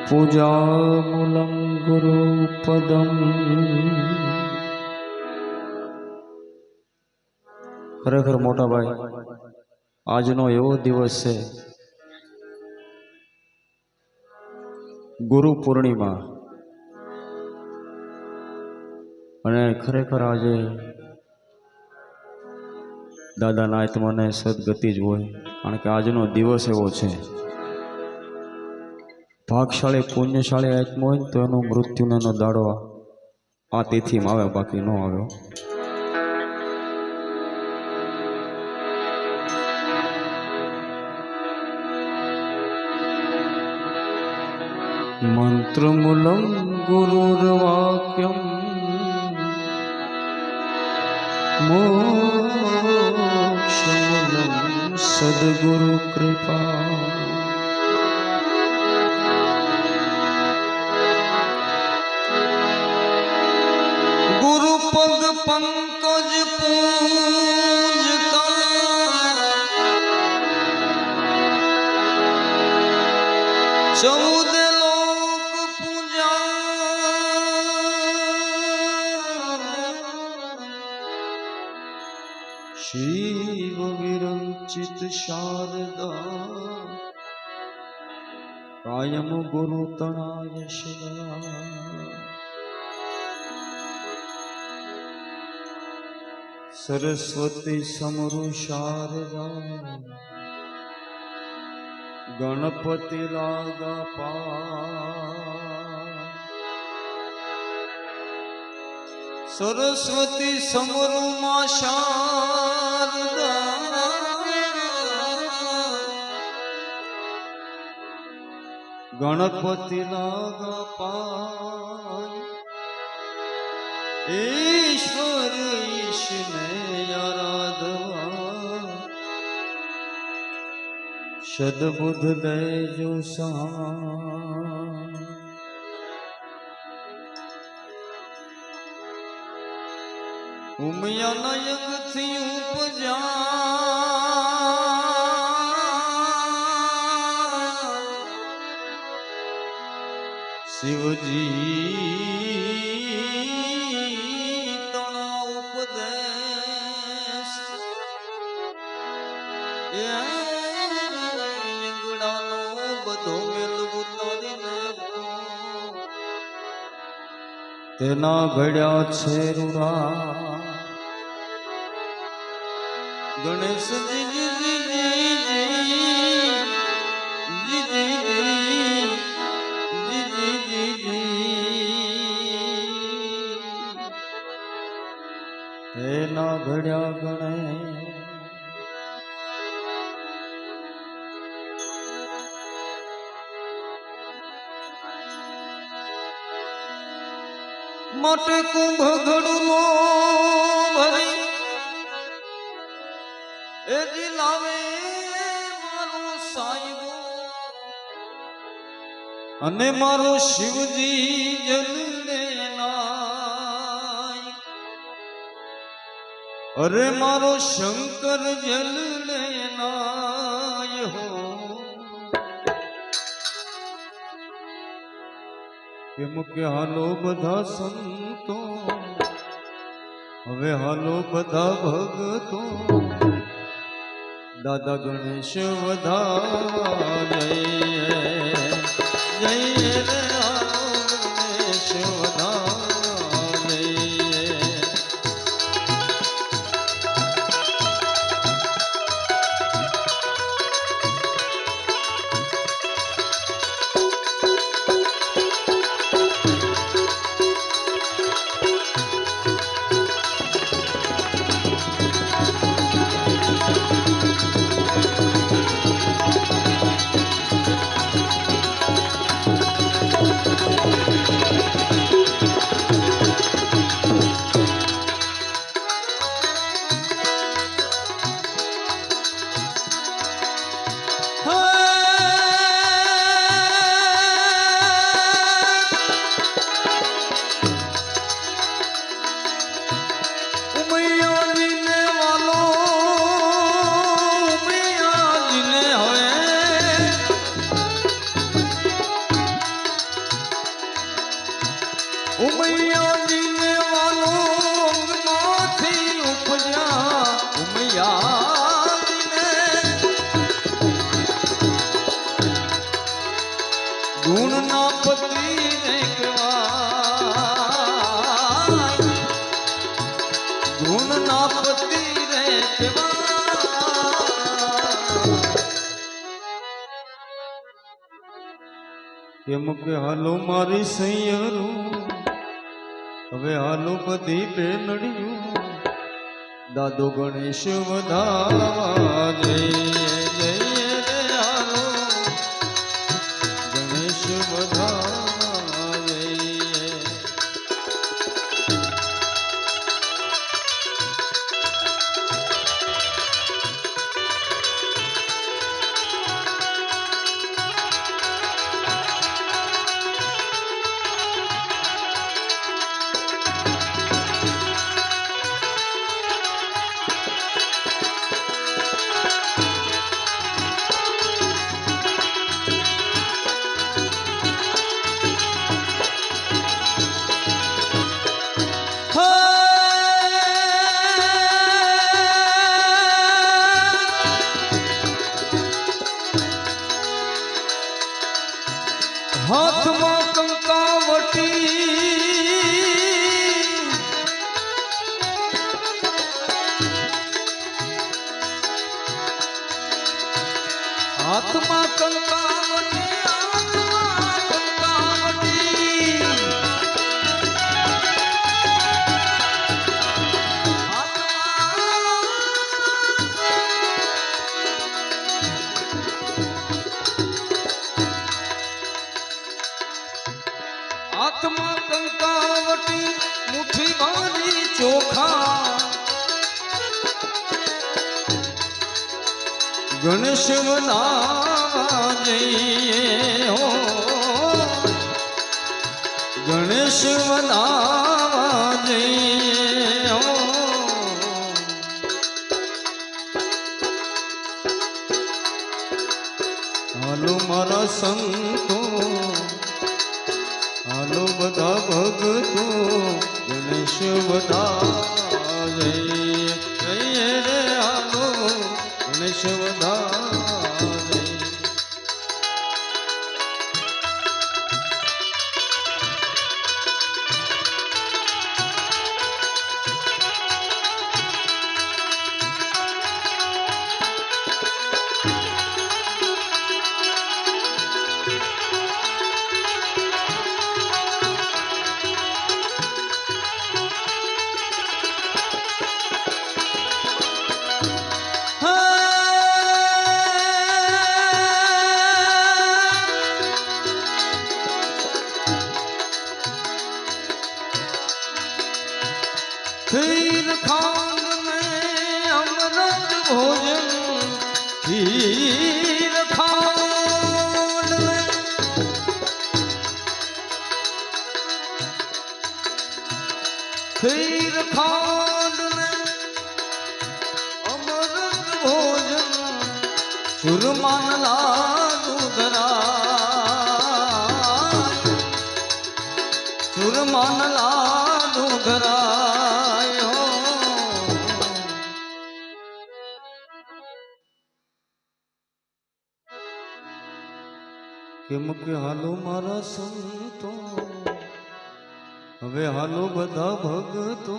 પૂજામૂલં ગુરુપદમ. ખરેખર મોટા ભાઈ, આજનો એવો દિવસ છે, ગુરુ પૂર્ણિમા. અને ખરેખર આજે દાદાના આત્માને સદગતિ જ હોય, કારણ કે આજનો દિવસ એવો છે. ભાગશાળી પુણ્યશાળી આત્મા હોય તો એનો મૃત્યુનો એનો દાડો આ તિથિમાં આવે, બાકી ન આવ્યો. મંત્રમૂલં ગુરુર્વાક્યમ મોક્ષમૂલં સદ્ગુરુ કૃપા. ગુરુ પગ પંકજ પૂજતા ચૌદ લોક પૂજા. શિવ વિરંચિત શારદા કાયમ ગુરુ તણાય શિલા. સરસ્વતી સમરુ શારદા ગણપતિ લાગા પા. સરસ્વતી સમરુ માં શારદા ગણપતિ લાગા પા. ઈશ્વર ઈશને આરાધવા સદબુદ્ધ દેજો સા. ઉમિયા નયગ થી ઉપજા શિવજી તણા ઉપદેશ. ગડાનો બધો મેલવું તારીને તેના ઘડ્યા છે રૂડા. ગણેશજી જી જી એના ઘડ્યા ગણે. માટે કુંભ ઘડુલો ભરી એ દિલાવે મારો સાહેબો અને મારો શિવજી જલ લેનાય. અરે મારો શંકર જલ લેનાય હો. કેમ કે હાલો બધા સંતો, હવે હાલો બધા ભગતો, દાદા ગણેશ વધાવા જઈએ જઈએ રે. હાલો ગણેશ વધાવા જઈએ. કેમ કે હાલો મારી સૈયરું હવે હાલો બધી બેનડિયું દાદો ગણેશ વધાવા જઈએ જઈએ રે હાલો ગણેશ વધાવા જઈએ. હાથમાં કંકાવટી હાથમાં કંકાવટી હાથમાં કંકાવટી મુઠ્ઠી ભરી ચોખા ગણેશ બનાવા જઈએ હો ગણેશ બનાવા જઈએ હો. હાલો મારા સંતો હાલો બધા ભગતો ગણેશ બધા જઈએ જઈએ રે હાલો ગણેશ બધા જઈએ. खीर खांड में अमृत भोजन खीर खांड में खीर खांड में अमृत भोजन चूरमान लाडू धराय चूरमान लाडू धराय हो. કેમ કે હાલો મારા સંતો હવે હાલો બધા ભગતો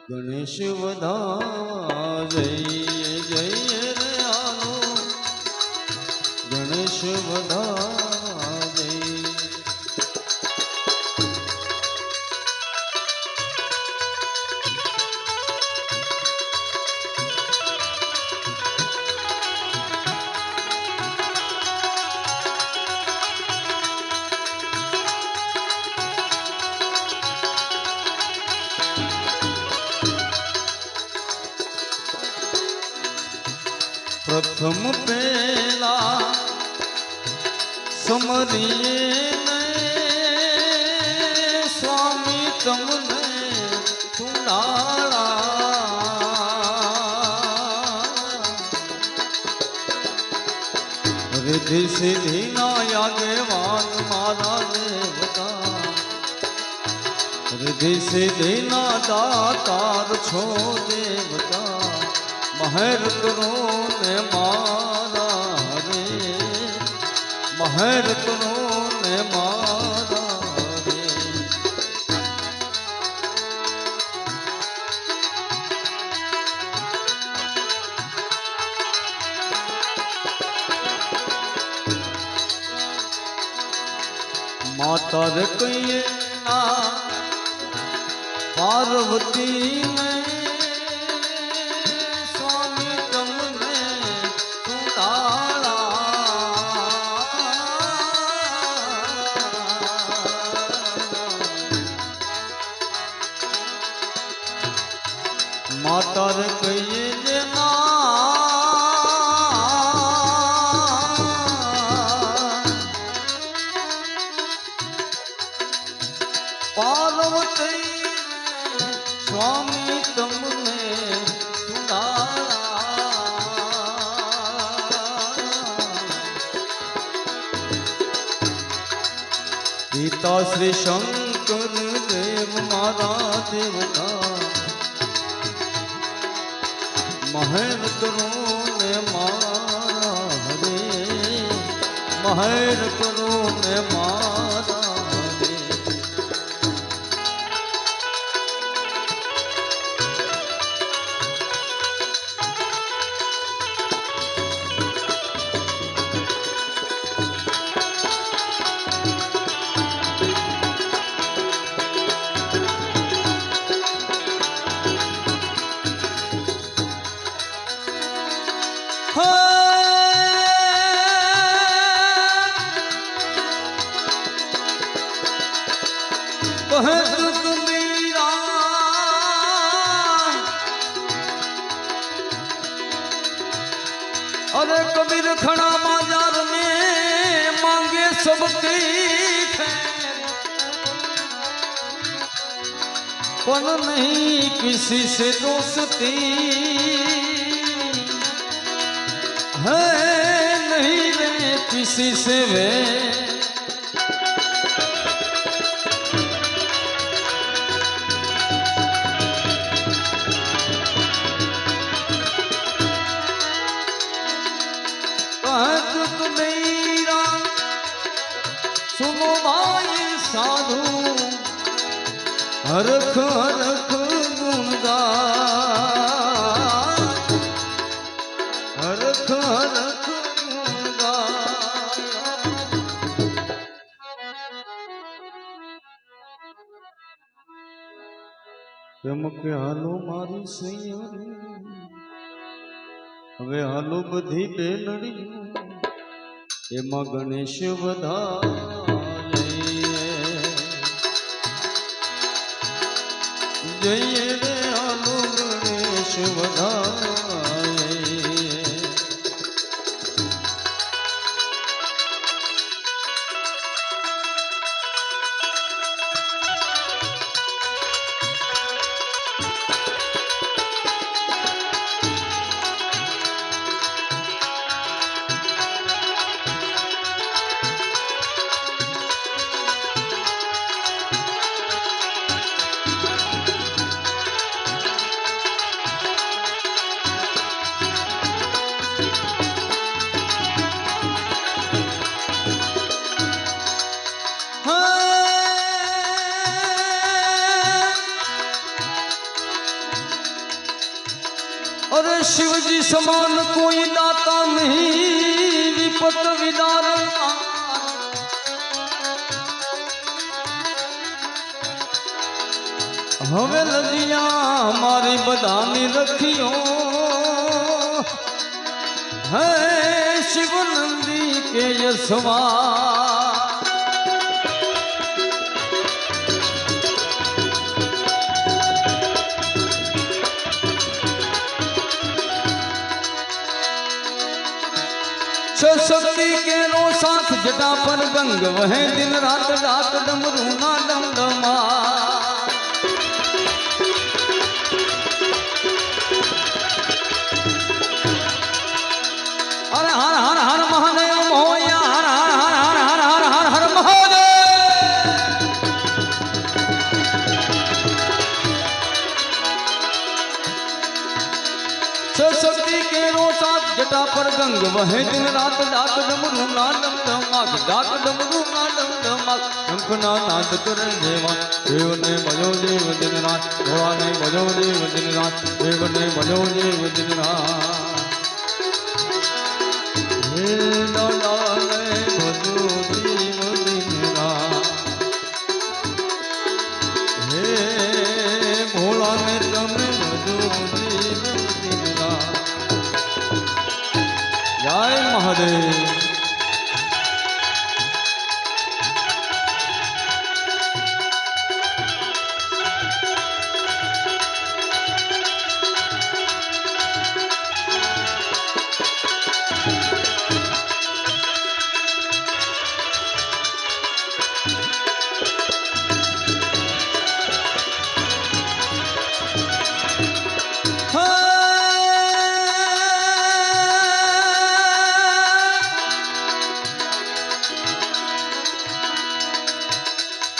ગણેશ વધાવા જઈએ જઈએ રે હાલો ગણેશ વધાવા જઈએ. પ્રથમ પેલા સમરીએ ને સ્વામી તમને સુનાળા રિદ્ધિ સિદ્ધિ ના યાગેવાન મારા દેવતા રિદ્ધિ સિદ્ધિ ના દાતાર છો દેવતા મહેર કરો ને મારા રે મહેર કરો ને મારા રે. माता रे कहिए ना पार्वती ने स्वामी तुमने सुधारा माता रे कहिए ना पार्वती स्वामी तुमने सुधारा पिता श्री शंकर देव मारा देवता महर करो ने मारा हरे महर करो ने मारा अरे कबीर खड़ा बाजार में मांगे सबकी पर नहीं किसी से दोस्ती है नहीं रे किसी से वे सुनो भाई साधु हरख हरख गुंगा हरख हरख गुंगा કેમ કે હાલો મારી સૈયારી હવે હાલો બધી બેનડી એમાં ગણેશ બધા જઈએ રે હાલો ગણેશ વધાય अरे शिव जी समान कोई दाता नहीं विपत विदार हवे लजिया हमारी बदानी रखियो है शिव नंदी के यशवा शक्ति के रो साथ जटा पर गंग वह दिन रात रात डमरू ना डमडमा हर हर हर हर महादेव मोया हर हर हर हर हर हर हर महादेव शक्ति के रो साथ जटा पर गंग वह दिन रात डाक डमरू ना डमडमाक डाक डमरू ना डमडमाक शंखना नाद करे देवा देव ने भजो देव दिन रात भोला ने भजो देव दिन रात देव ने भजो देव दिन रात हे लाला ने भजो देव दिन रात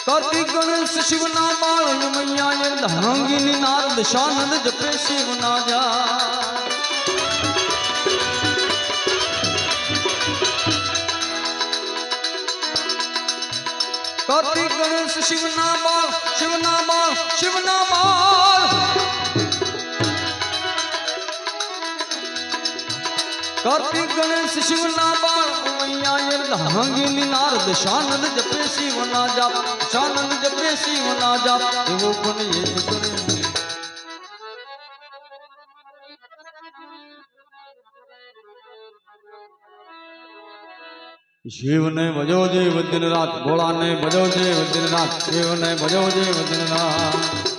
कार्तिक गणेश शिवना बाळ मैया धांगिनी नारद शानंद जपे शिवना जा कार्तिक गणेश शिवना बाळ शिवना बाळ शिवना बाळ कार्तिक गणेश शिवना बाळ मैया धांगिनी नारद शानंद जपे शिवना जाप शानंद जपे शिवना जाप एवो पण येत करे शिव ने भजो देव दिन रात भोला ने भजो देव दिन रात शिव ने भजो देव दिन रात